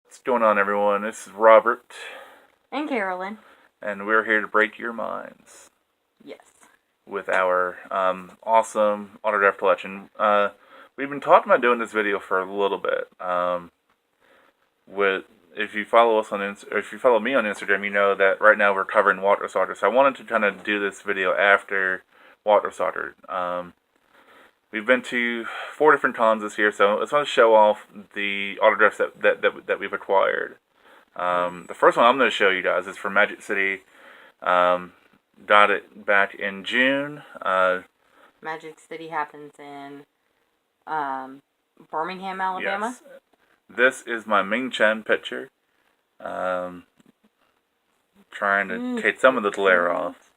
What's going on, everyone? This is Robert, And Carolyn. and we're here to break your minds Yes. with our awesome autograph collection. We've been talking about doing this video for a little bit. With if you follow us on if you follow me on Instagram, you know that right now we're covering Walter Sauter. So I wanted to kind of do this video after Walter Sauter. We've been to 4 different cons this year, so let's want to show off the autographs that we've acquired. The first one I'm going to show you guys is from Magic City. Got it back in June. Magic City happens in Birmingham, Alabama. Yes. This is my Ming Chen picture. Trying to take some of the glare off.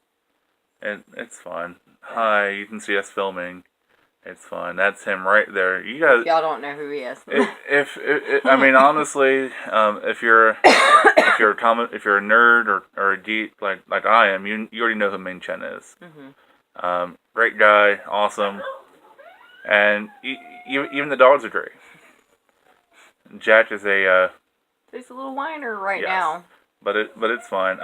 It's fun. Hi, you can see us filming. It's fun. That's him right there. You guys, y'all don't know who he is. if I mean honestly, if you're a nerd or a geek like I am, you already know who Ming Chen is. Mm-hmm. Great guy, awesome, and even the dogs are great. Jack is he's a little whiner right yes, now. but it's fine.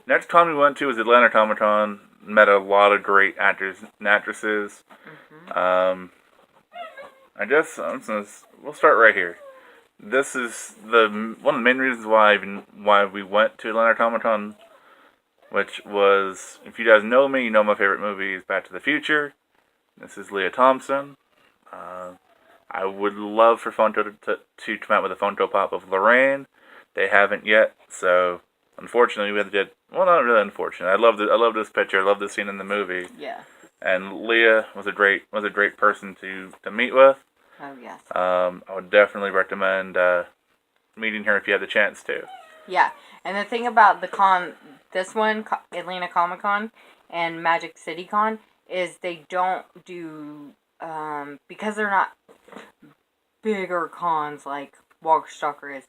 Next con we went to was Atlanta Comic Con. Met a lot of great actors and actresses. Mm-hmm. I guess we'll start right here. This is one of the main reasons why we went to Atlanta Comic Con, which was, if you guys know me, you know my favorite movie is Back to the Future. This is Lea Thompson. I would love for Funko to come out with a Funko Pop of Lorraine. They haven't yet, so unfortunately we had to get. Well, not really unfortunate. I love this picture. I love this scene in the movie. Yeah. And Lea was a great person to meet with. Oh yes. I would definitely recommend meeting her if you have the chance to. Yeah, and the thing about this one, Atlanta Comic Con and Magic City Con, is they don't do because they're not bigger cons like Walker Stalker is.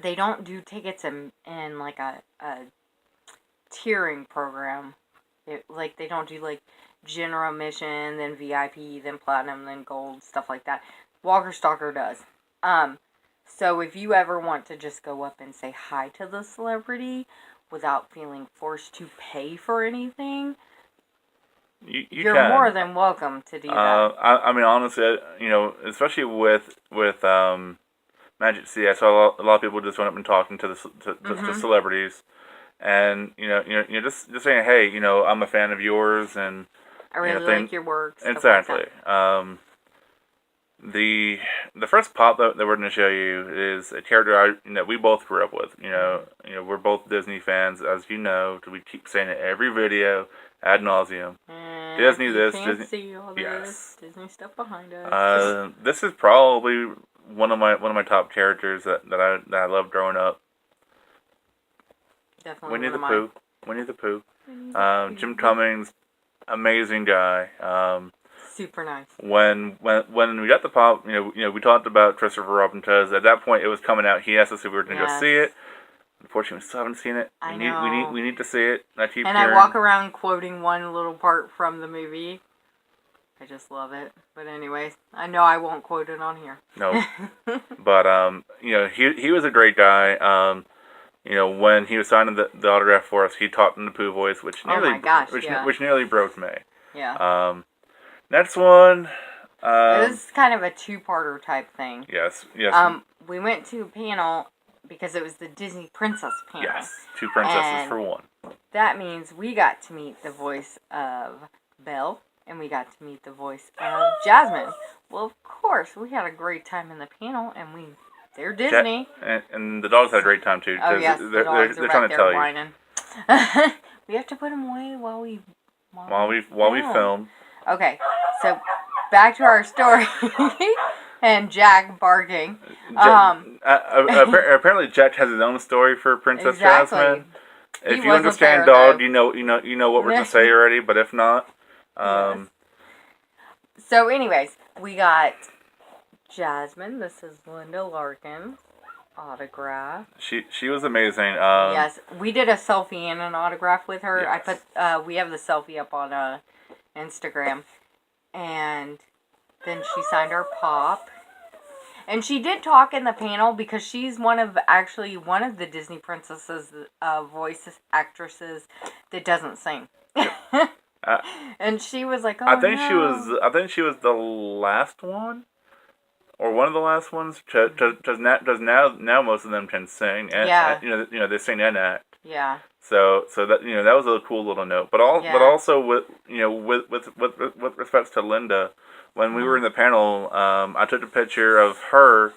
They don't do tickets in like a tiering program. They don't do like general admission, then VIP, then platinum, then gold, stuff like that. Walker Stalker does. So if you ever want to just go up and say hi to the celebrity without feeling forced to pay for anything, you're can. more than welcome to do that. I mean, honestly, especially with Magic City, I saw a lot of people just went up and talking to the celebrities, and you're just saying, hey, I'm a fan of yours, and I really like your work. Exactly. Like the first pop that we're going to show you is a character we both grew up with. We're both Disney fans, as you know. We keep saying it every video ad nauseum. Disney this, Disney. See all yes. Disney stuff behind us. This is probably one of my top characters that I loved growing up. Definitely Winnie the Pooh. Jim Cummings, amazing guy. Super nice. When we got the pop, we talked about Christopher Robin because at that point it was coming out. He asked us if we were going to go see it. Unfortunately, we still haven't seen it. We need to see it. I walk around quoting one little part from the movie. I just love it. But anyways, I know I won't quote it on here. No. But he was a great guy. When he was signing the autograph for us, he talked in the Pooh voice, which nearly broke me. Yeah. Next one. This is kind of a two-parter type thing. Yes. We went to a panel because it was the Disney Princess panel. Yes, 2 princesses for one. That means we got to meet the voice of Belle, and we got to meet the voice of Jasmine. Well, of course, we had a great time in the panel, and they're Disney. And the dogs had a great time too. Oh yes, they're trying to tell whining. We have to put them away while we film. Okay, so back to our story. And Jack barking. Apparently, Jack has his own story for Princess Jasmine. If you understand dog, you know what we're gonna say already. But if not, yes. So, anyways, we got Jasmine. This is Linda Larkin autograph. She was amazing. Yes, we did a selfie and an autograph with her. Yes. We have the selfie up on Instagram, and then she signed our pop. And she did talk in the panel because she's one of the Disney princesses, voice actresses that doesn't sing. Uh, And she was like, "Oh I think no." I think she was the last one, or one of the last ones. Because now most of them can sing, and Yeah. they sing and act. Yeah. So that that was a cool little note. But Yeah. also with with respects to Linda, when we were in the panel, I took a picture of her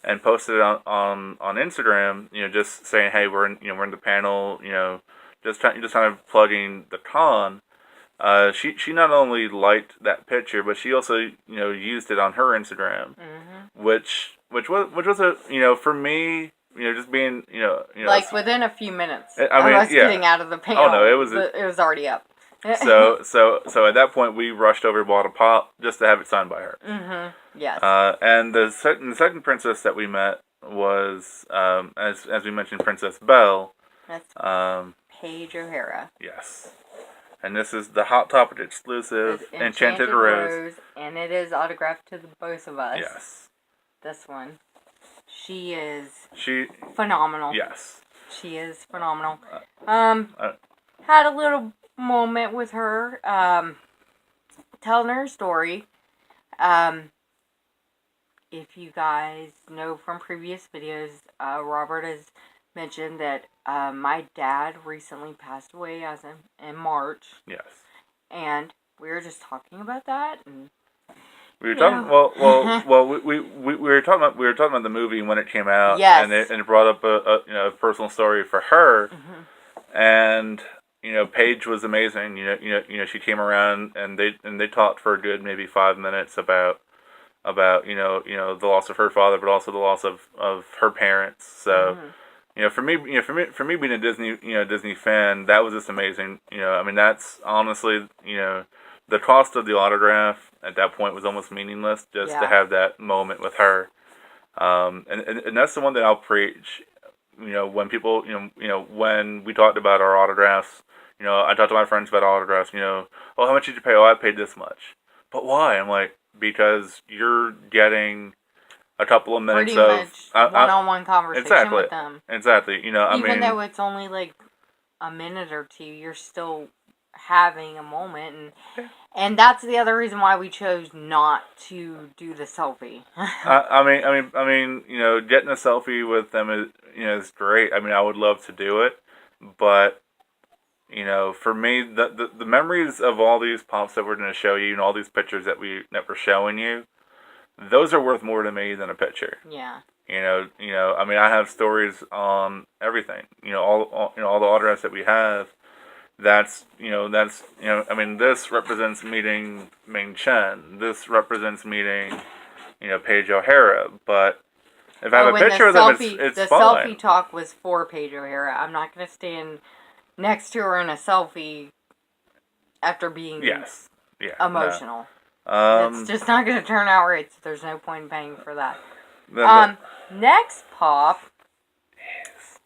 and posted it on Instagram. Just saying, hey, we're in the panel. Just kind of plugging the con. She not only liked that picture, but she also used it on her Instagram, which was a for me just being Like within a few minutes I of mean, us yeah. getting out of the panel. Oh no, it was already up. so at that point we rushed over and bought a pop just to have it signed by her. Yes. And the second princess that we met was as we mentioned, Princess Belle. That's Um, Paige O'Hara. yes. And this is the Hot Topic exclusive It's Enchanted Rose. And it is autographed to the both of us. Yes. This one. She is She. phenomenal. Yes. She is phenomenal. Had a little moment with her, telling her story. If you guys know from previous videos, Robert has mentioned that my dad recently passed away as in March. Yes. And we were just talking about that, and we were talking. Well. We were talking about the movie when it came out. Yes. And it brought up a personal story for her, and Paige was amazing. She came around and they talked for a good maybe 5 minutes about the loss of her father, but also the loss of her parents. So. For me being a Disney fan, that was just amazing. I mean, that's honestly, the cost of the autograph at that point was almost meaningless just to have that moment with her. And that's the one that I'll preach. When people, when we talked about our autographs, I talked to my friends about autographs. Oh, how much did you pay? Oh, I paid this much. But why? I'm like, because you're getting a couple of minutes pretty much one-on-one conversation with them. Exactly. Even though it's only like a minute or two, you're still having a moment, and that's the other reason why we chose not to do the selfie. I mean, getting a selfie with them is great. I mean, I would love to do it, but for me, the memories of all these pops that we're going to show you and all these pictures that we're showing you, those are worth more to me than a picture. Yeah. I mean, I have stories on everything. All the autographs that we have. That's I mean, this represents meeting Ming Chen. This represents meeting, Paige O'Hara. But if I have a picture of them, it's the fine. selfie talk was for Paige O'Hara. I'm not going to stand next to her in a selfie after being emotional. No. It's just not going to turn out right, so there's no point in paying for that. Next pop. Yes.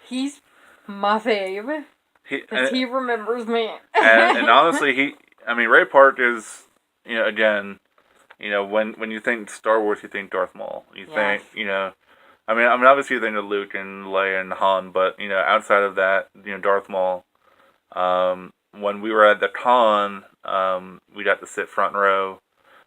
He's my fave. Because he remembers me. and honestly, Ray Park is, again, when you think Star Wars, you think Darth Maul. You think, obviously you think of Luke and Leia and Han, but, outside of that, Darth Maul. When we were at the con, we got to sit front row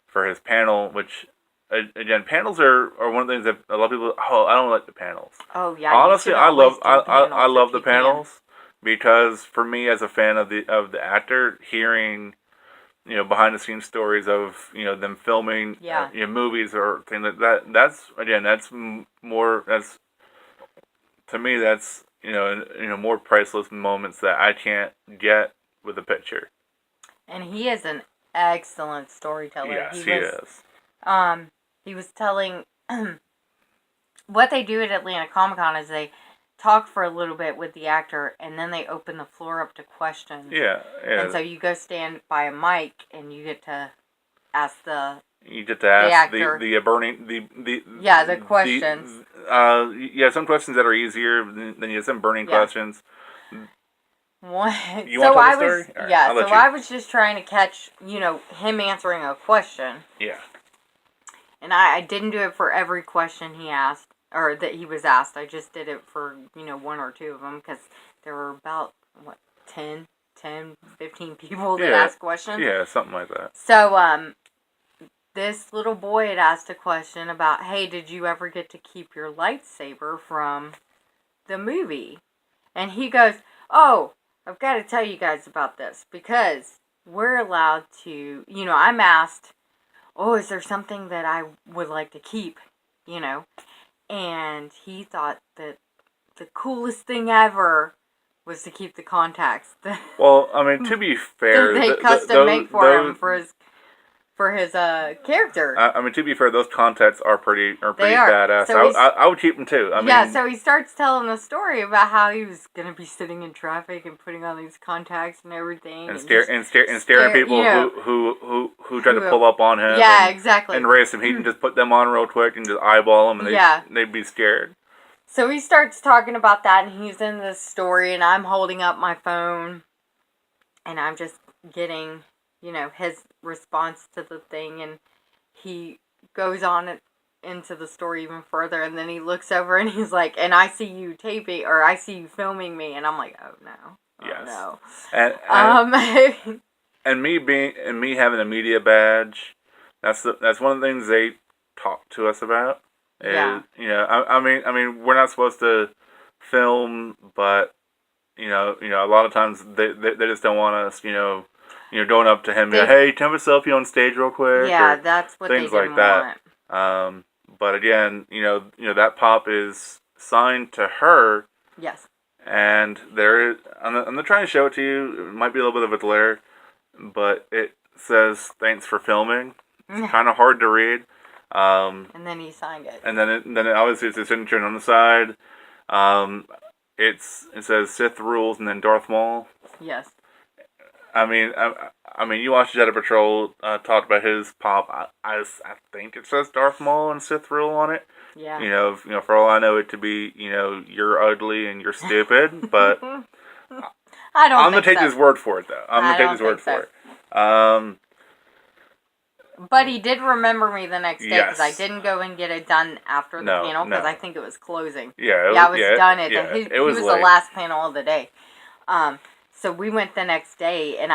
for his panel, which, again, panels are one of the things that a lot of people, I don't like the panels. Oh, yeah. Honestly, I love the panels because for me as a fan of the actor, hearing, behind the scenes stories of, them filming movies or things like that, that's more, to me, that's, more priceless moments that I can't get with a picture. And he is an excellent storyteller. Yes, he is. He was telling what they do at Atlanta Comic Con is they talk for a little bit with the actor, and then they open the floor up to questions. Yeah. And so you go stand by a mic, and you get to ask the actor the questions. Some questions that are easier than you have some burning questions. What? You want to tell the story? I was just trying to catch, him answering a question. Yeah. And I didn't do it for every question he asked, or that he was asked. I just did it for, one or two of them, because there were about, 10, 15 people that asked questions. Yeah, something like that. So, this little boy had asked a question about, hey, did you ever get to keep your lightsaber from the movie? And he goes, oh, I've got to tell you guys about this, because we're allowed to, I'm asked, oh, is there something that I would like to keep, And he thought that the coolest thing ever was to keep the contacts. Well, I mean, to be fair, they custom make for him for his character. I mean, to be fair, those contacts are pretty They are. badass. So I would keep them too. I mean, so he starts telling the story about how he was gonna be sitting in traffic and putting on these contacts and everything, and staring people who tried to pull up on him. Yeah, and, exactly. And race him. He can just put them on real quick and just eyeball them, and they'd be scared. So he starts talking about that, and he's in this story, and I'm holding up my phone, and I'm just getting, his response to the thing, and he goes on into the story even further, and then he looks over, and he's like, and I see you taping, or I see you filming me, and I'm like, oh no. Yes. No. And me having a media badge, that's one of the things they talk to us about. Is, I mean, we're not supposed to film, but a lot of times they just don't want us, going up to him, hey, can I have a selfie on stage real quick? Yeah, that's what things they didn't like that. But again, that pop is signed to her. Yes. And I'm not trying to show it to you. It might be a little bit of a glare, but it says "Thanks for filming." It's kind of hard to read. And then he signed it. And then it obviously it's his signature on the side. It says Sith rules and then Darth Maul. Yes. I mean, you watched Jedi Patrol talk about his pop. I think it says Darth Maul and Sith rule on it. Yeah. For all I know, it to be you're ugly and you're stupid, but I don't. I'm gonna take his word for it, though. I'm gonna take his word for it. But he did remember me the next day, because I didn't go and get it done after the panel, because I think it was closing. Yeah, I was done at it was the last panel of the day. So we went the next day, and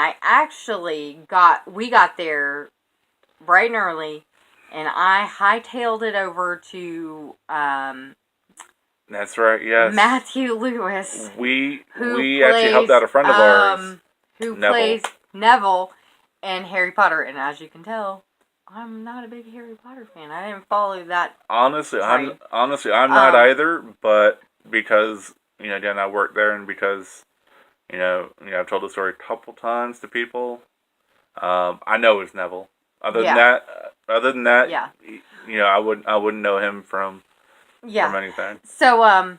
we got there bright and early, and I hightailed it over to that's right, yes, Matthew Lewis. We actually helped out a friend of ours who plays Neville in Harry Potter, and as you can tell, I'm not a big Harry Potter fan. I didn't follow that. Honestly, I'm not either. But because again, I work there, and because I've told the story a couple times to people. I know it's Neville. Other than that, yeah. I wouldn't know him from anything. So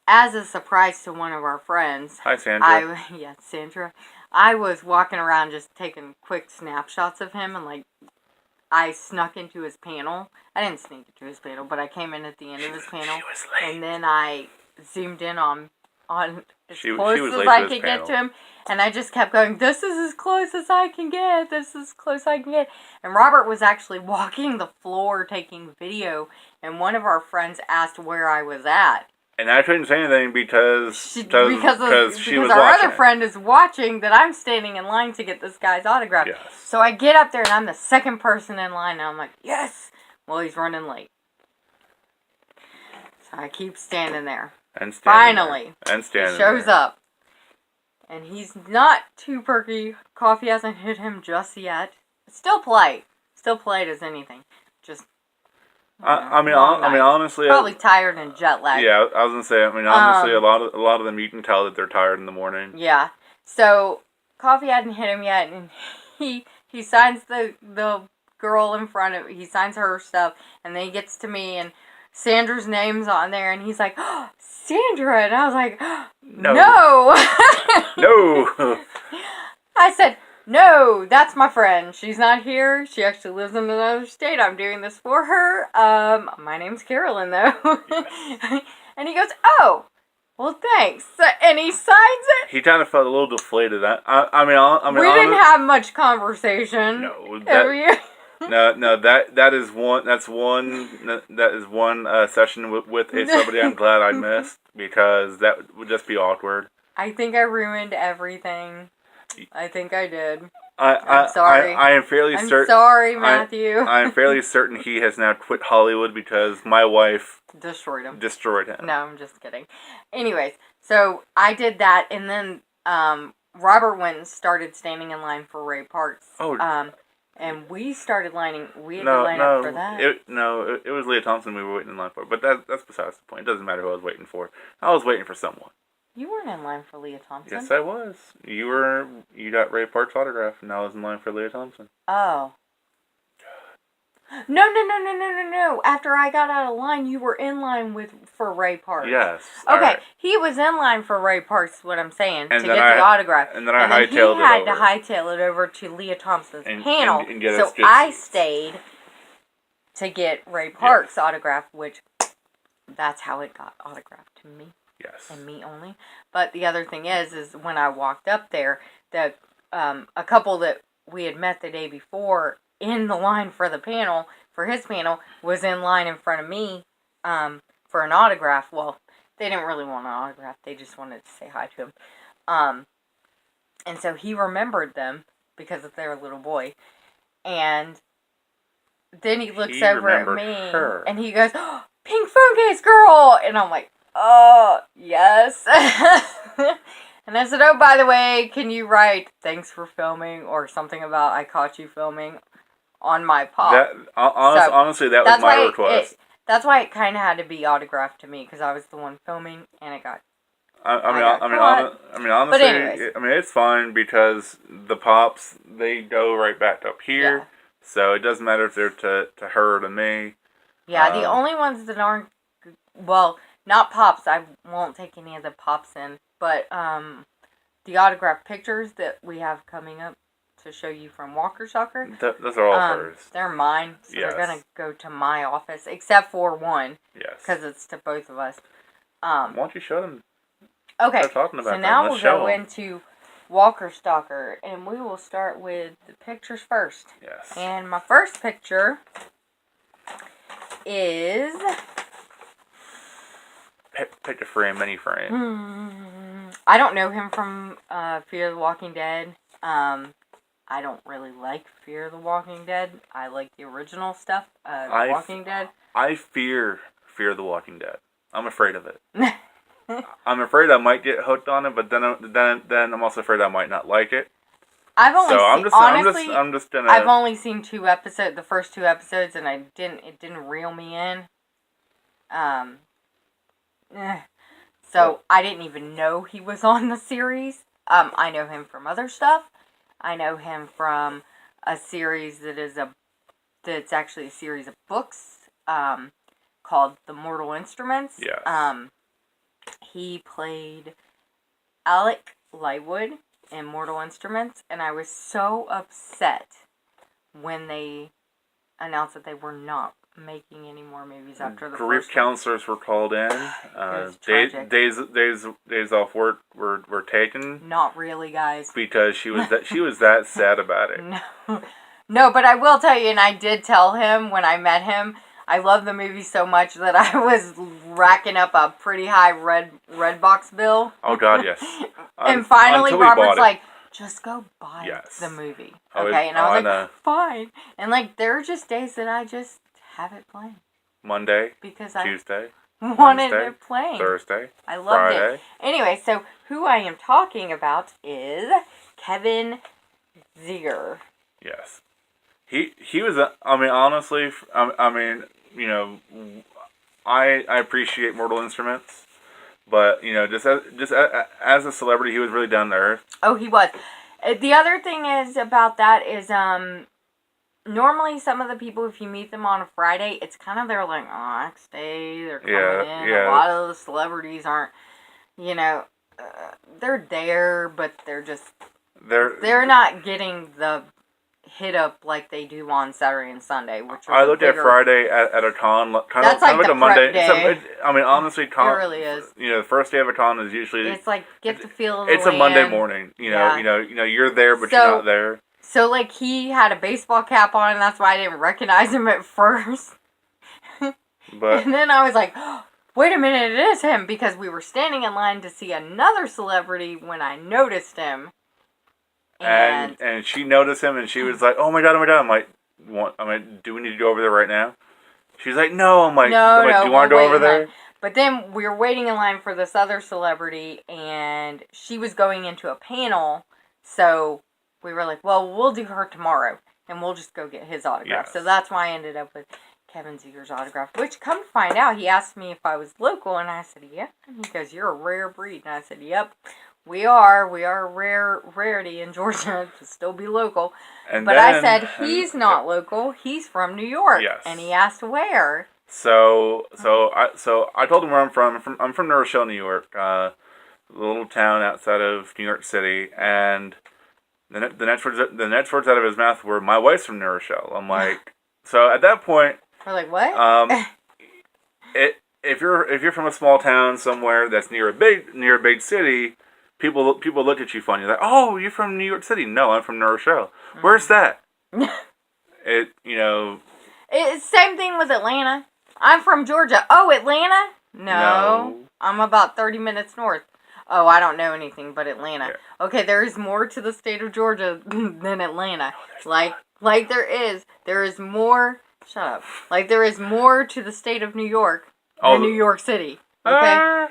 as a surprise to one of our friends, hi Sandra. Sandra. I was walking around just taking quick snapshots of him, and I snuck into his panel. I didn't sneak into his panel, but I came in at the end of his panel, she was late. And then I zoomed in on as she close was as I could get to him, and I just kept going, this is as close as I can get, this is as close as I can get. And Robert was actually walking the floor taking video, and one of our friends asked where I was at. And I couldn't say anything because she was our watching. Other friend is watching that I'm standing in line to get this guy's autograph. Yes. So I get up there, and I'm the second person in line, and I'm like, yes! Well, he's running late. So I keep standing there. And finally, he shows up. And he's not too perky. Coffee hasn't hit him just yet. Still polite. Still polite as anything. Just... I mean, honestly, probably tired and jet lagged. Yeah, I was gonna say. I mean, honestly, a lot of them you can tell that they're tired in the morning. Yeah. So coffee hadn't hit him yet, and he signs the girl in front of. He signs her stuff, and then he gets to me, and Sandra's name's on there, and he's like, oh, Sandra, and I was like, no. No. I said, no, that's my friend. She's not here. She actually lives in another state. I'm doing this for her. My name's Carolyn, though. Yes. And he goes, oh, well, thanks. And he signs it. He kind of felt a little deflated. I mean, we didn't have much conversation. No, No, that is one. That is one session with a celebrity I'm glad I missed because that would just be awkward. I think I ruined everything. I think I did. I'm sorry. I am fairly I'm certain. sorry, Matthew. I am fairly certain he has now quit Hollywood because my wife Destroyed him. destroyed him. No, I'm just kidding. Anyways, so I did that, and then Robert went and started standing in line for Ray Parks. Oh. And we started lining. We had to line up for that. It was Leah Thompson we were waiting in line for. But that's besides the point. It doesn't matter who I was waiting for. I was waiting for someone. You weren't in line for Leah Thompson. Yes, I was. You got Ray Park's autograph, and I was in line for Leah Thompson. Oh. No. After I got out of line, you were in line for Ray Parks. Yes. Okay, right. he was in line for Ray Parks, is what I'm saying, and to get the autograph. And then I hightailed he had it over. to hightail it over to Leah Thompson's panel. And get so I stayed to get Ray Parks' autograph, which that's how it got autographed to me. Yes. And me only. But the other thing is when I walked up there, a couple that we had met the day before in the line for his panel, was in line in front of me for an autograph. Well, they didn't really want an autograph. They just wanted to say hi to him. And so he remembered them because of their little boy. And then he looks over at me and he goes, oh, Pink Phone Case Girl! And I'm like, oh, yes. And I said, oh, by the way, can you write thanks for filming or something about I caught you filming on my pop? Honestly, that was my request. That's why it kind of had to be autographed to me because I was the one filming and it got. Honestly, it's fine because the pops, they go right back up here. Yeah. So it doesn't matter if they're to her or to me. Yeah, the only ones that aren't, well, not pops. I won't take any of the pops in. But the autographed pictures that we have coming up to show you from Walker Soccer. Those are all hers. They're mine. So they're going to go to my office. Except for one. Yes. Because it's to both of us. Why don't you show them? Okay. They're talking about so now we'll go into Walker Stalker. And we will start with the pictures first. Yes. And my first picture is... Picture frame, mini frame. I don't know him from Fear the Walking Dead. I don't really like Fear the Walking Dead. I like the original stuff, The Walking Dead. I fear the Walking Dead. I'm afraid of it. I'm afraid I might get hooked on it, but then I'm also afraid I might not like it. I've only seen 2 episodes, the first 2 episodes, and it didn't reel me in. So I didn't even know he was on the series. I know him from other stuff. I know him from a series that's actually a series of books called The Mortal Instruments. Yes. He played Alec Lightwood in Mortal Instruments, and I was so upset when they announced that they were not making any more movies after the grief counselors were called in. Days off work were taken. Not really, guys. Because she was that sad about it. No, but I will tell you, and I did tell him when I met him, I love the movie so much that I was racking up a pretty high red box bill. Oh God, yes. And finally, Robert's like, just go buy the movie, okay? And I was like, fine. And like, there are just days that I just have it playing. Monday, because Tuesday, wanted it playing. Thursday, I loved Friday. it. Anyway, so who I am talking about is Kevin Zegers. Yes, he was. Honestly, I appreciate Mortal Instruments, but just as a celebrity, he was really down to earth. Oh, he was. The other thing is about that is normally some of the people, if you meet them on a Friday, it's kind of they're like, oh, next day they're coming in. Yeah. A lot of the celebrities aren't, they're there, but they're not getting the hit up like they do on Saturday and Sunday. Which I looked at Friday at a con, kind of like a Monday. Day. Honestly, con. It really is. The first day of a con is usually. It's like get the feel of the It's land. a Monday morning. You're there, but you're not there. So, like, he had a baseball cap on, and that's why I didn't recognize him at first. But And then I was like, oh, wait a minute, it is him, because we were standing in line to see another celebrity when I noticed him. and she noticed him, and she was like, "Oh my god, oh my god!" I'm like, "Do we need to go over there right now?" She's like, "No." I'm like, no, "Do you want to go over there?" But then we were waiting in line for this other celebrity, and she was going into a panel, so we were like, well, we'll do her tomorrow, and we'll just go get his autograph. Yes. So that's why I ended up with Kevin Zegers autograph, which, come to find out, he asked me if I was local, and I said, yeah. And he goes, you're a rare breed. And I said, yep, we are. We are a rarity in Georgia to still be local. But I said, he's not local. He's from New York. Yes. And he asked where. So I told him where I'm from. I'm from New Rochelle, New York, a little town outside of New York City, and the next words out of his mouth were, "My wife's from New Rochelle." I'm like, so at that point, we're like, what? If you're from a small town somewhere that's near a big city, people look at you funny. Like, oh, you're from New York City? No, I'm from New Rochelle. Mm-hmm. Where's that? It's same thing with Atlanta. I'm from Georgia. Oh, Atlanta? No. I'm about 30 minutes north. Oh, I don't know anything but Atlanta. Yeah. Okay, there is more to the state of Georgia than Atlanta. Like there is more. Shut up. Like there is more to the state of New York than New York City. Okay.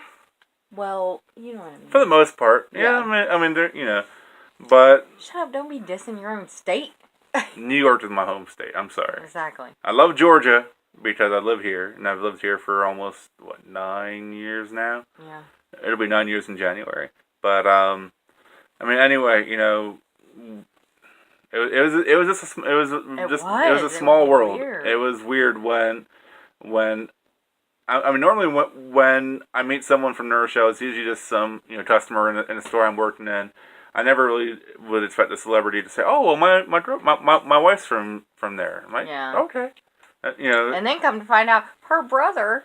Well, you know what I mean. For the most part, yeah. I mean, there, but. Shut up! Don't be dissing your own state. New York is my home state. I'm sorry. Exactly. I love Georgia because I live here, and I've lived here for almost 9 years now. Yeah. It'll be 9 years in January. But I mean, anyway, it was just a small world. Weird. It was weird when I mean, normally when I meet someone from New Rochelle, it's usually just some customer in a store I'm working in. I never really would expect a celebrity to say, "Oh, well, my wife's from there." I'm like, yeah. Okay, And then come to find out, her brother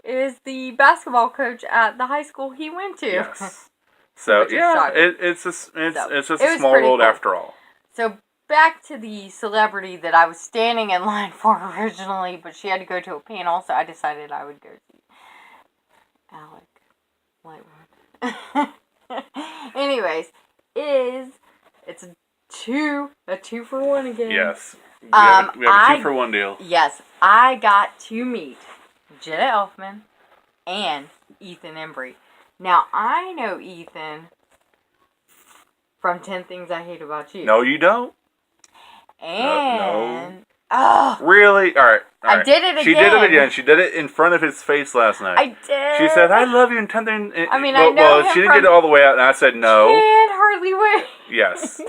is the basketball coach at the high school he went to. Yes. So yeah, it's just a small world cool. after all. So back to the celebrity that I was standing in line for originally, but she had to go to a panel, so I decided I would go see Alec Whitewood. Anyways. It's a 2-for-1 again. Yes. We have a 2-for-1 deal. Yes. I got to meet Jenna Elfman and Ethan Embry. Now, I know Ethan from 10 Things I Hate About You. No, you don't. And... No. Oh. Really? All right. I did it again. She did it again. She did it in front of his face last night. I did. She said, "I love you," and 10 things. I mean, I know him she didn't get it all the way out, and I said no. Can't hardly wait. Yes.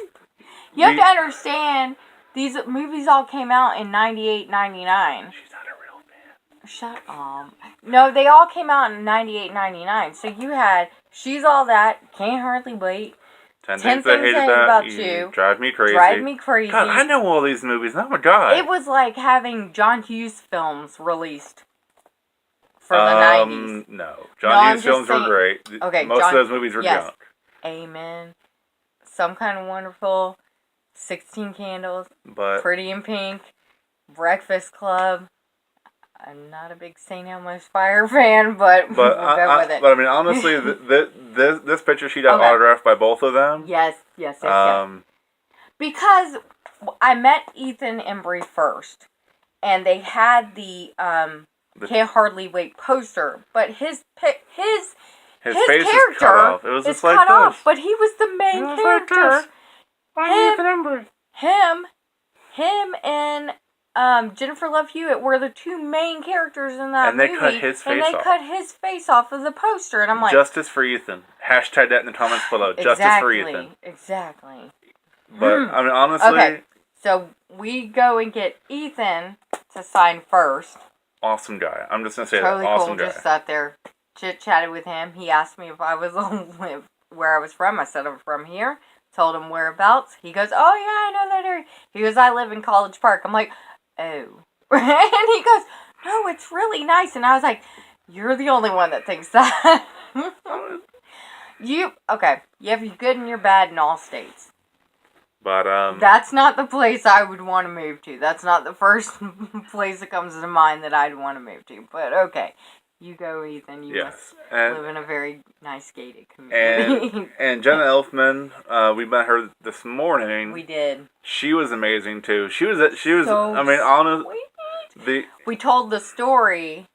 You have to understand, these movies all came out in 98, 99. She's not a real fan. Shut up. No, they all came out in 98, 99. So you had She's All That, Can't Hardly Wait, 10 Things I Hate About You, Drive Me Crazy. God, I know all these movies. Oh my God. It was like having John Hughes films released for the 90s. No. John Hughes films were great. Okay, Most of those movies were junk. Amen. Some Kind of Wonderful, 16 Candles, Pretty in Pink, Breakfast Club. I'm not a big St. Elmo's Fire fan, but we'll go with it. But I mean, honestly, this picture she got autographed by both of them. Yes. Because I met Ethan Embry first, and they had the Can't Hardly Wait poster, but his face character is cut off. It was is cut off, but he was the main character. Him and Jennifer Love Hewitt were the two main characters in that movie. And they cut his face off. cut his face off of the poster, and I'm like, justice for Ethan. Hashtag that in the comments below. Justice for Ethan. Exactly. But I mean, honestly. Okay, so we go and get Ethan to sign first. Awesome guy. I'm just gonna say totally that. Awesome cool. Guy. Just sat there, chit-chatted with him. He asked me if I was where I was from. I said I'm from here. Told him whereabouts. He goes, "Oh yeah, I know that area." He goes, "I live in College Park." I'm like, "Oh," and he goes, "No, it's really nice." And I was like, "You're the only one that thinks that." You have your good and your bad in all states. But That's not the place I would want to move to. That's not the first place that comes to mind that I'd want to move to. But okay, you go, Ethan. You yes, must and live in a very nice gated community. and Jenna Elfman, we met her this morning. We did. She was amazing too. She was. So I mean, honest. sweet. We told the story.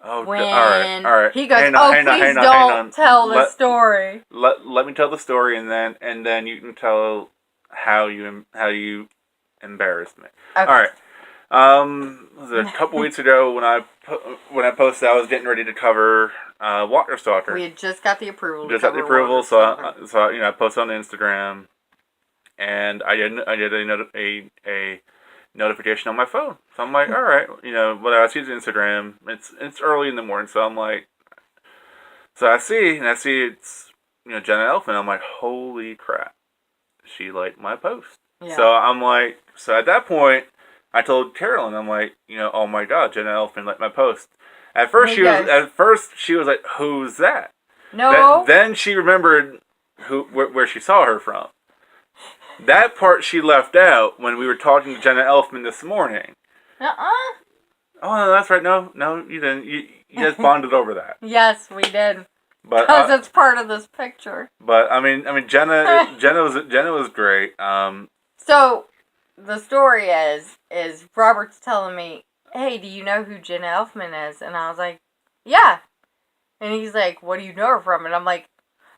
Oh, When all right. he goes, hang on, please hang on. don't tell the story. Let me tell the story, and then you can tell how you embarrassed me. Okay. All right. Was it a couple weeks ago when I posted I was getting ready to cover Walker Stalker. We had just got the approval. Just got the approval, so I posted on Instagram, and I did a notification on my phone. So I'm like, all right, but I see Instagram. It's early in the morning, so I'm like, so I see it's Jenna Elfman. I'm like, holy crap, she liked my post. Yeah. So I'm like, so at that point, I told Carolyn, I'm like, oh my God, Jenna Elfman liked my post. At first she was like, who's that? No. Then she remembered where she saw her from. That part she left out when we were talking to Jenna Elfman this morning. Oh, no, that's right. No, you didn't. You just bonded over that. Yes, we did. But because it's part of this picture. But I mean, Jenna was great. So the story is Robert's telling me, hey, do you know who Jenna Elfman is? And I was like, yeah. And he's like, what do you know her from? And I'm like,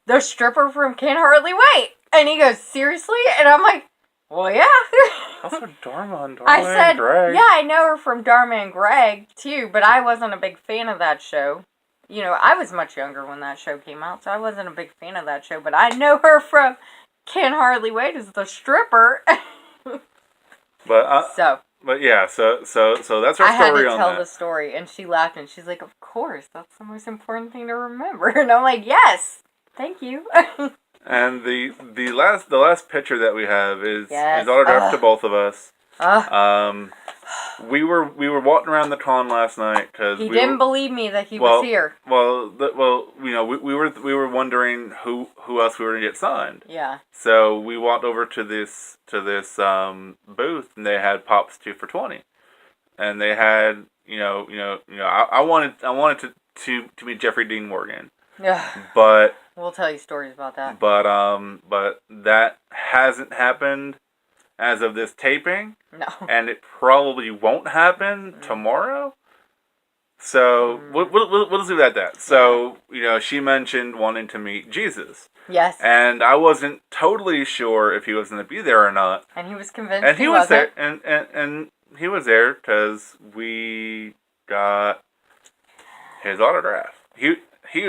the stripper from Can't Hardly Wait. And he goes, seriously? And I'm like, well, yeah. Also Dharma and Greg. Yeah, I know her from Dharma and Greg, too, but I wasn't a big fan of that show. I was much younger when that show came out, so I wasn't a big fan of that show, but I know her from Can't Hardly Wait as the stripper. But yeah, so that's our story on that. I had to tell the story, and she laughed, and she's like, of course, that's the most important thing to remember. And I'm like, yes, thank you. And the last picture that we have is autographed to both of us. We were walking around the con last night because he didn't believe me that he was here. We were wondering who else we were gonna get signed. Yeah. So we walked over to this booth, and they had Pops 2 for $20, and they had I wanted to meet Jeffrey Dean Morgan. Yeah. But we'll tell you stories about that. But that hasn't happened as of this taping. No. And it probably won't happen tomorrow. So we'll just leave it at that. So she mentioned wanting to meet Jesus. Yes. And I wasn't totally sure if he was going to be there or not. And he was convinced. And he was there. And he was there because we got his autograph. He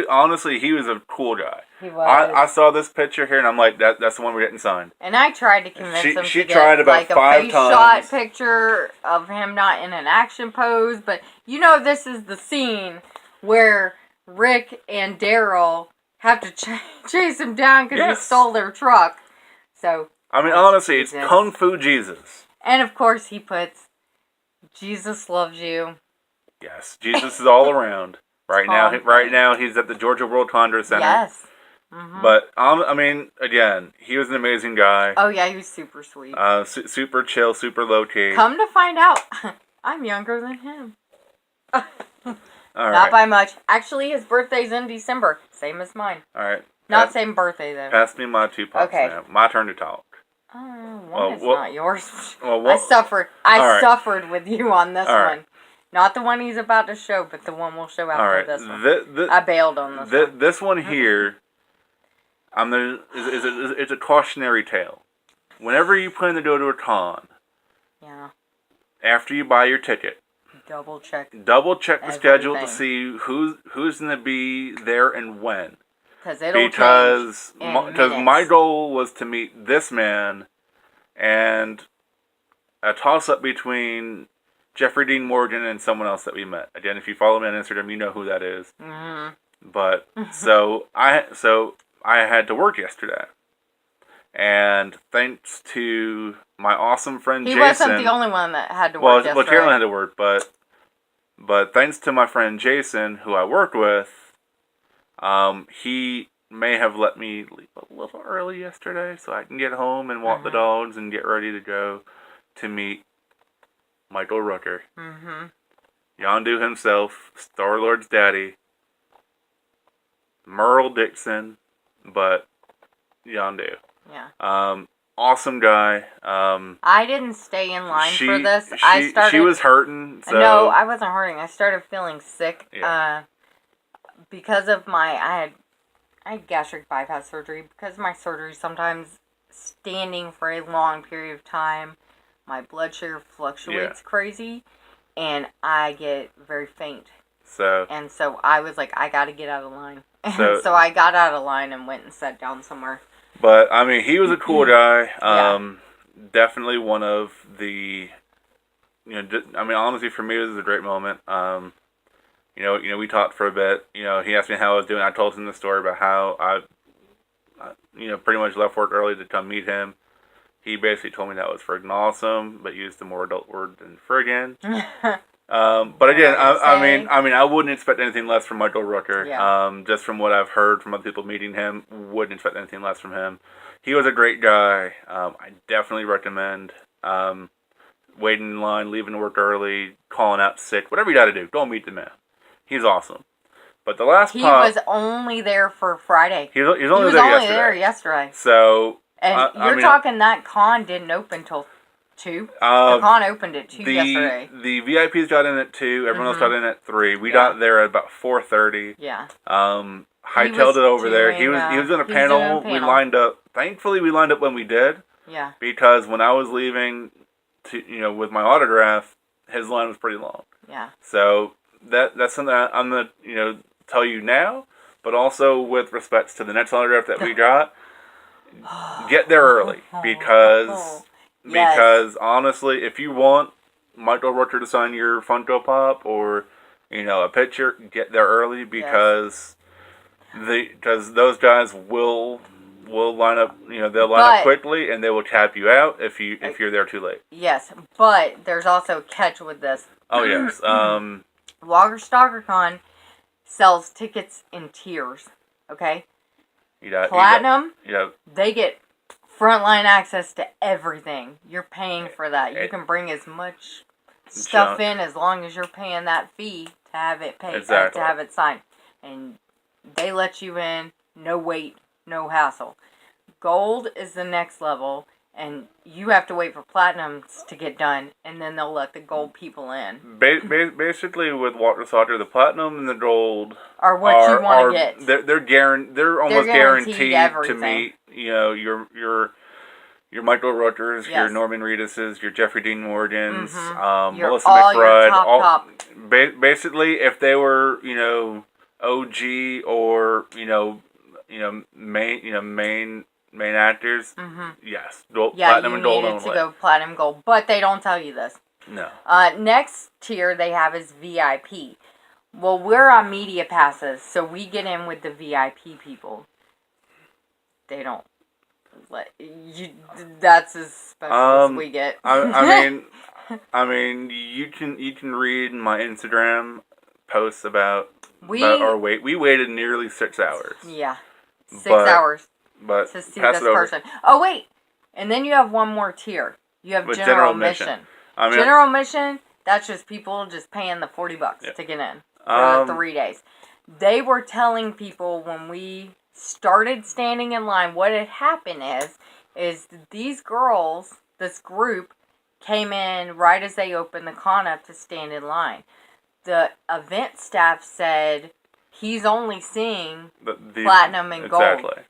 honestly, he was a cool guy. He was. I saw this picture here, and I'm like, that's the one we're getting signed. And I tried to convince him she to tried get about 5 a face times. shot picture of him not in an action pose, but this is the scene where Rick and Daryl have to chase him down because he stole their truck. So I mean, honestly, it's Kung Fu Jesus. And of course, he puts Jesus loves you. Yes, Jesus is all around. Right now, he's at the Georgia World Congress Center. Yes. Mm-hmm. But I mean, again, he was an amazing guy. Oh yeah, he was super sweet. Super chill, super low key. Come to find out, I'm younger than him. All right. Not by much. Actually, his birthday's in December, same as mine. All right. Not same birthday though. Pass me my 2 pops now. My turn to talk. One is not yours. I suffered with you on this one. Not the one he's about to show, but the one we'll show after this one. I bailed on this one. This one here, it's a cautionary tale. Whenever you plan to go to a con, after you buy your ticket, double check the schedule to see who's going to be there and when. Because my goal was to meet this man, and a toss-up between Jeffrey Dean Morgan and someone else that we met. Again, if you follow me on Instagram, you know who that is. Mm-hmm. But so I had to work yesterday, and thanks to my awesome friend Jason. He wasn't the only one that had to work yesterday. Well, Carolyn had to work, but thanks to my friend Jason, who I worked with, he may have let me leave a little early yesterday so I can get home and walk the dogs and get ready to go to meet Michael Rooker. Mm-hmm. Yondu himself, Star-Lord's daddy, Merle Dixon, but Yondu. Yeah. Awesome guy. I didn't stay in line for this. She was hurting. So. No, I wasn't hurting. I started feeling sick. Yeah. Because of I had gastric bypass surgery. Because of my surgery, sometimes standing for a long period of time, my blood sugar fluctuates crazy, and I get very faint. So I was like, I gotta get out of line. So I got out of line and went and sat down somewhere. But I mean, he was a cool guy. Yeah. Definitely one of the, honestly, for me, it was a great moment. We talked for a bit. He asked me how I was doing. I told him the story about how I pretty much left work early to come meet him. He basically told me that was friggin' awesome, but used a more adult word than friggin'. But again, I wouldn't expect anything less from Michael Rooker. Yeah. Just from what I've heard from other people meeting him, wouldn't expect anything less from him. He was a great guy. I definitely recommend waiting in line, leaving work early, calling out sick, whatever you got to do. Go meet the man. He's awesome. But the last he was only there for Friday. He was only there yesterday. So and you're talking that con didn't open till 2. The con opened at 2 yesterday. The VIPs got in at 2. Everyone else got in at 3. We got there at about 4:30. Yeah. Hightailed it over there. He was in a panel. We lined up. Thankfully, we lined up when we did. Yeah. Because when I was leaving, with my autograph, his line was pretty long. Yeah. So that's something I'm gonna tell you now, but also with respects to the next autograph that we got, get there early because. Yes. Because honestly, if you want Michael Rooker to sign your Funko Pop or a picture, get there early because those guys will line up. They'll line up quickly and they will tap you out if you're there too late. Yes, but there's also a catch with this. Oh yes. Walker Stalker Con sells tickets in tiers. Okay. Platinum. They get frontline access to everything. You're paying for that. You can bring as much stuff in as long as you're paying that fee to have it paid, to have it signed. And they let you in, no wait, no hassle. Gold is the next level, and you have to wait for platinums to get done, and then they'll let the gold people in. Basically, with Walker Stalker, the platinum and the gold are what you want to get. They're almost guaranteed to meet. Your Michael Rookers, your Norman Reeduses, your Jeffrey Dean Morgans, Melissa McBride. Top. Basically, if they were OG or main actors, yes, platinum and gold only. To go platinum gold, but they don't tell you this. No. Next tier they have is VIP. Well, we're on media passes, so we get in with the VIP people. They don't let you. That's as special as we get. I mean, you can read my Instagram posts about our wait. We waited nearly 6 hours. Yeah, 6 hours. But to see this person. Oh wait, and then you have one more tier. You have general admission. General admission. That's just people just paying the $40 to get in for 3 days. They were telling people when we started standing in line, what had happened is these girls, this group, came in right as they opened the con up to stand in line. The event staff said he's only seeing platinum and gold. Exactly.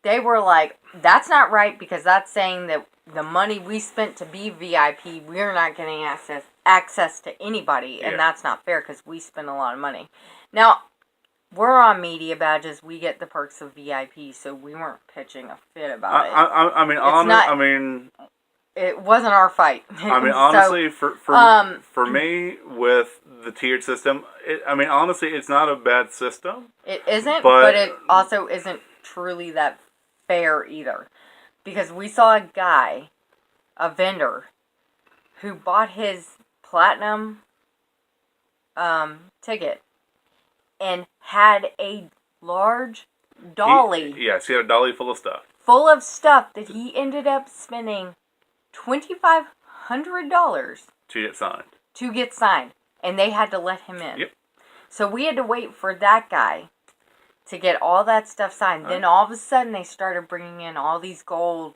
They were like, that's not right because that's saying that the money we spent to be VIP, we're not getting access to anybody, and that's not fair because we spent a lot of money. Now, we're on media badges. We get the perks of VIP, so we weren't pitching a fit about it. It wasn't our fight. Honestly, for me, with the tiered system, honestly, it's not a bad system. It isn't, but it also isn't truly that fair either. Because we saw a guy, a vendor, who bought his platinum ticket and had a large dolly Yes, he had a dolly full of stuff. full of stuff that he ended up spending $2,500 To get signed. to get signed. And they had to let him in. Yep. So we had to wait for that guy to get all that stuff signed. Then all of a sudden they started bringing in all these gold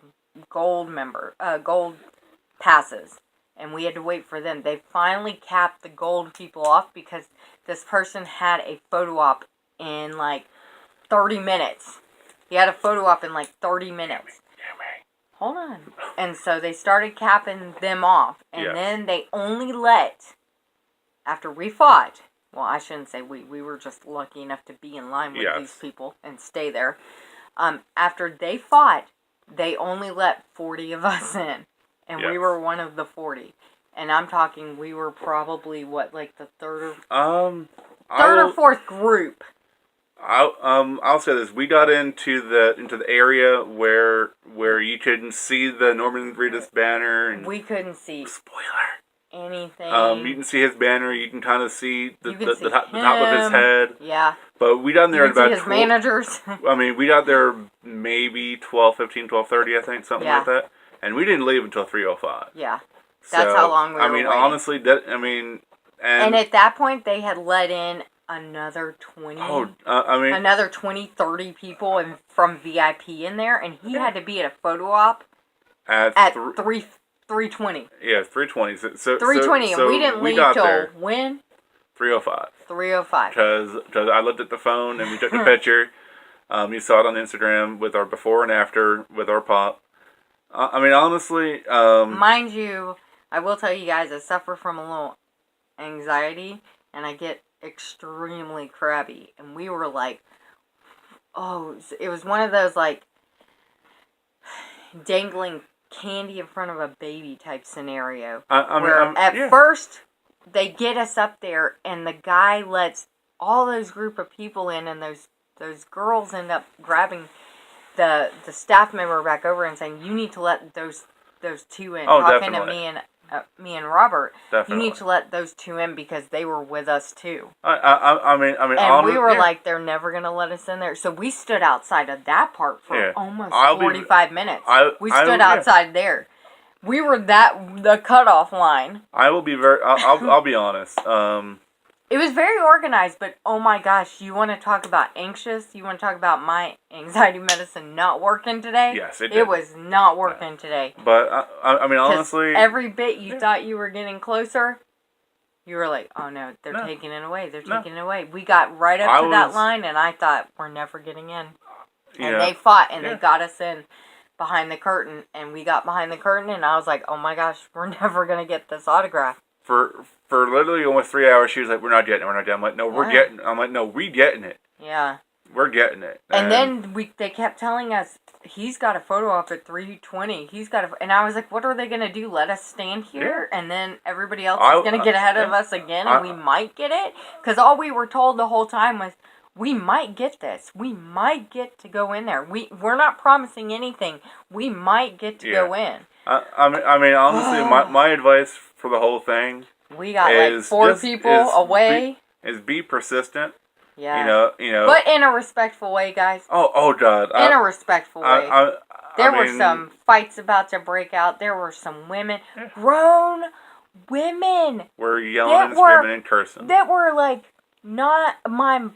passes. And we had to wait for them. They finally capped the gold people off because this person had a photo op in like 30 minutes. He had a photo op in like 30 minutes. Hold on. And so they started capping them off. And then they only let, after we fought, well, I shouldn't say we were just lucky enough to be in line with these people and stay there. After they fought, they only let 40 of us in. And we were one of the 40. And I'm talking, we were probably, like the third or fourth group. I'll say this: we got into the area where you couldn't see the Norman Reedus banner, and we couldn't see spoiler anything. You can see his banner. You can kind of see the top him. of his head. Yeah. But we got in there at about his managers. I mean, we got there maybe 12:30, I think, something like that, and we didn't leave until 3:05. Yeah. That's how long we were waiting. Honestly, and at that point they had let in another 20 another 20, 30 people from VIP in there, and he had to be at a photo op at 3:20. Yeah, 3:20. So 3:20, and we didn't leave till when? 3:05. 3:05. Because I looked at the phone and we took the picture. You saw it on Instagram with our before and after with our pop. I mean, honestly, mind you, I will tell you guys, I suffer from a little anxiety, and I get extremely crabby. And we were like, it was one of those like dangling candy in front of a baby type scenario. At first they get us up there, and the guy lets all those group of people in, and those girls end up grabbing the staff member back over and saying, "You need to let those two in." Talking definitely. to me and Robert, Definitely. you need to let those two in because they were with us too. I mean, and we were like, they're never gonna let us in there. So we stood outside of that part for almost 45 minutes. We stood outside there. We were the cutoff line. I will be I'll be honest. It was very organized, but oh my gosh, you want to talk about anxious? You want to talk about my anxiety medicine not working today? Yes, it did. It was not working today. But, I mean, honestly... every bit you thought you were getting closer, you were like, oh no, they're taking it away. They're taking it away. We got right up to that line, and I thought, we're never getting in. And they fought, and they got us in behind the curtain, and we got behind the curtain, and I was like, oh my gosh, we're never going to get this autograph. For literally almost 3 hours, she was like, we're not getting it. I'm like, no, we're getting it. Yeah. We're getting it. And then they kept telling us, he's got a photo op at 3:20. And I was like, what are they going to do? Let us stand here? And then everybody else is going to get ahead of us again, and we might get it? Because all we were told the whole time was, we might get this. We might get to go in there. We're not promising anything. We might get to go in. I mean, honestly, my advice for the whole thing, we got like 4 people away. Be persistent. Yeah. You know. But in a respectful way, guys. Oh God. In a respectful way. There were some fights about to break out. There were some women, grown women. Were yelling and screaming and cursing. That were like not my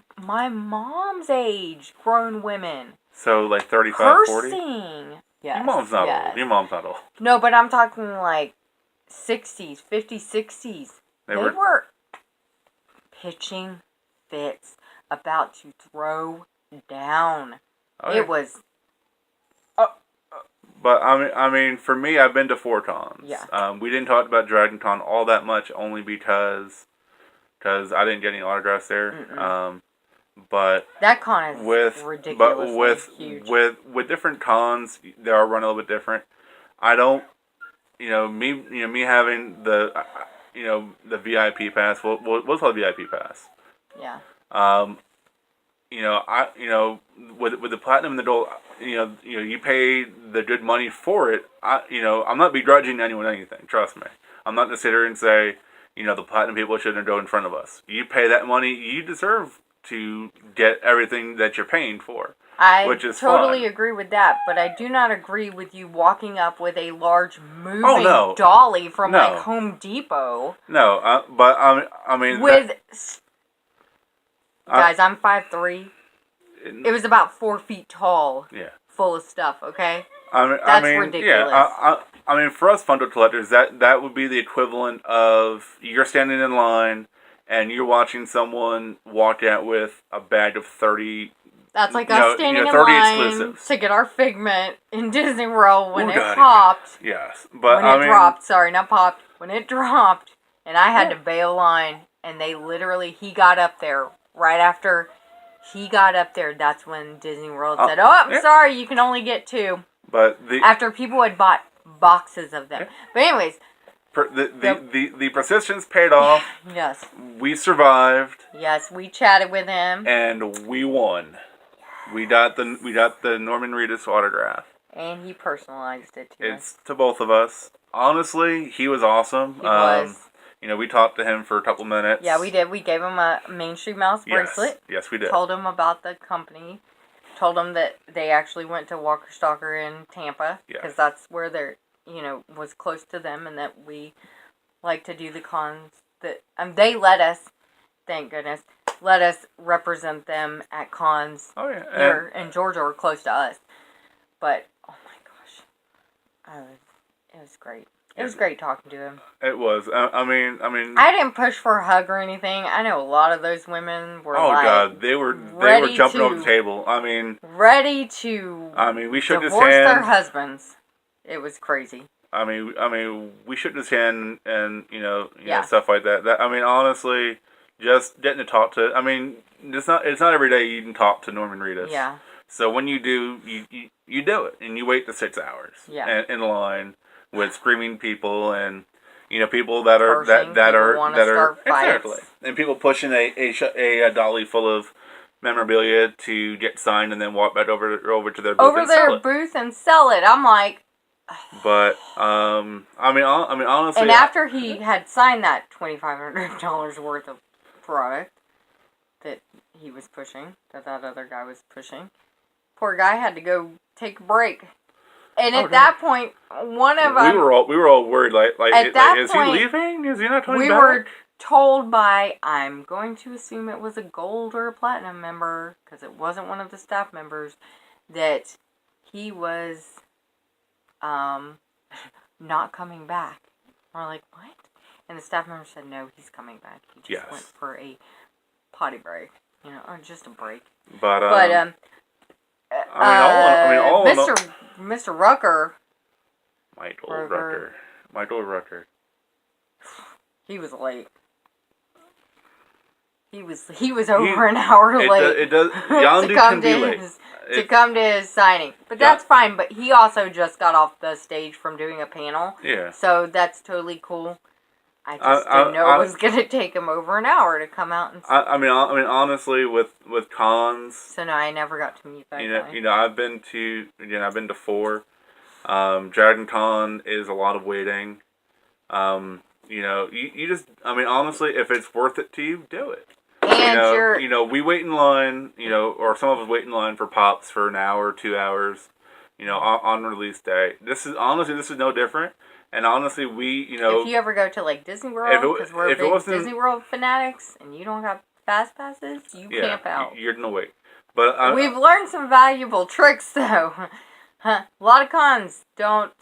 mom's age. Grown women. So like 35, 40? Cursing. Yes. Your mom's not old. Your mom's not old. No, but I'm talking like 60s, 50s, 60s. They were pitching fits, about to throw down. Okay. It was... But, I mean, for me, I've been to 4 cons. Yeah. We didn't talk about Dragon Con all that much, only because I didn't get any autographs there. But that con is ridiculously huge. With different cons, they are run a little bit different. I don't, me having the VIP pass. We'll call it VIP pass. Yeah. With the platinum and the gold, you pay the good money for it. I'm not begrudging anyone anything. Trust me. I'm not gonna sit here and say, the platinum people shouldn't go in front of us. You pay that money, you deserve to get everything that you're paying for. I which is totally fun. agree with that, but I do not agree with you walking up with a large moving no. dolly from No. like Home Depot. No, but I mean, With guys, I'm 5'3". It was about 4 feet tall. Yeah. Full of stuff. Okay. That's ridiculous. Yeah, I mean, for us bundle collectors, that would be the equivalent of you're standing in line and you're watching someone walk out with a bag of 30. That's like us standing in 30 line exclusives. to get our Figment in Disney World when Daddy. popped. Yes, but when it dropped. Sorry, not popped. When it dropped, and I had to bail line, and they literally, he got up there right after he got up there. That's when Disney World said, "Oh, I'm sorry, you can only get 2." But after people had bought boxes of them. But anyways, the persistence paid off. Yes. We survived. Yes, we chatted with him, and we won. We got the Norman Reedus autograph. And he personalized it to us. It's to both of us. Honestly, he was awesome. He was. We talked to him for a couple minutes. Yeah, we did. We gave him a Main Street Mouse bracelet. Yes, we did. Told him about the company. Told him that they actually went to Walker Stalker in Tampa. Because that's where they're, was close to them. And that we like to do the cons. That they let us, thank goodness, let us represent them at cons here in Georgia or close to us. But, oh my gosh, it was great. It was great talking to him. It was. I mean. I didn't push for a hug or anything. I know a lot of those women were. Oh God, they were jumping over the table. I mean, ready to. We shook his hand. Divorce their husbands. It was crazy. I mean, we shook his hand and stuff like that. Honestly, just getting to talk to. It's not every day you can talk to Norman Reedus. Yeah. So when you do, you do it, and you wait the 6 hours. Yeah. In line with screaming people and people that are exactly, and people pushing a dolly full of memorabilia to get signed and then walk back over to their booth and sell it. I'm like. But honestly. And after he had signed that $2,500 worth of product that he was pushing, that other guy was pushing, poor guy had to go take a break. And at that point, one of us... We were all worried, is he leaving? Is he not coming back? We were told by, I'm going to assume it was a gold or a platinum member, because it wasn't one of the staff members, that he was not coming back. We're like, what? And the staff member said, no, he's coming back. He just went for a potty break, or just a break. But Mr. Rucker. Michael Rucker. He was late. He was over an hour late. Yondu can be late. To come to his signing. But that's fine. But he also just got off the stage from doing a panel. Yeah. So that's totally cool. I just didn't know it was going to take him over an hour to come out and... honestly, with cons... So no, I never got to meet that guy. I've been to 4. Dragon Con is a lot of waiting. You just... honestly, if it's worth it to you, do it. And we wait in line, or some of us wait in line for Pops for an hour, 2 hours, on release day. This is no different. And honestly, if you ever go to, Disney World, because we're big Disney World fanatics, and you don't have fast passes, you camp out. You're going to wait. But we've learned some valuable tricks, though. A lot of cons don't,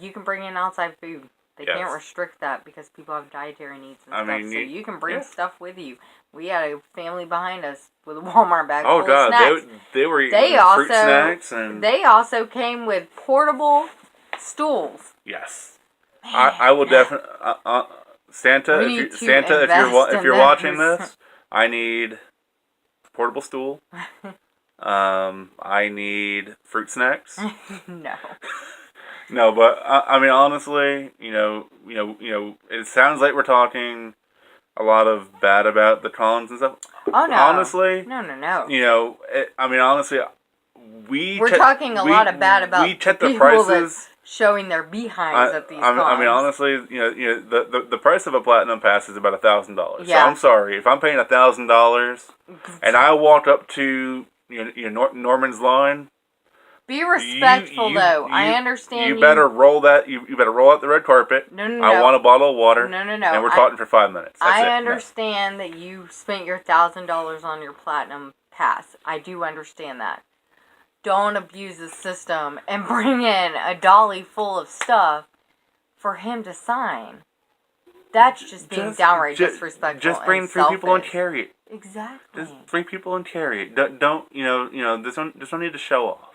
you can bring in outside food. They can't restrict that because people have dietary needs and stuff. So you can bring stuff with you. We had a family behind us with a Walmart bag full of snacks. They were eating fruit snacks. And they also came with portable stools. Yes. I will definitely... Santa, if you're watching this, I need portable stool. I need fruit snacks. No. No, but honestly, it sounds like we're talking a lot of bad about the cons and stuff. Oh no! Honestly, no. Honestly, we're talking a lot of bad about we checked the people prices. showing their behinds at these cons. I mean, honestly, the price of a platinum pass is about $1,000. Yeah. So I'm sorry if I'm paying $1,000 and I walked up to Norman's Lawn. Be respectful, though. I understand. You better roll that. You better roll out the red carpet. No. I want a bottle of water. No. And we're talking for 5 minutes. That's I it. understand that you spent your $1,000 on your platinum pass. I do understand that. Don't abuse the system and bring in a dolly full of stuff for him to sign. That's just being downright disrespectful. Just bring and 3 people and carry it. Exactly. Just 3 people and carry it. Don't this one need to show off.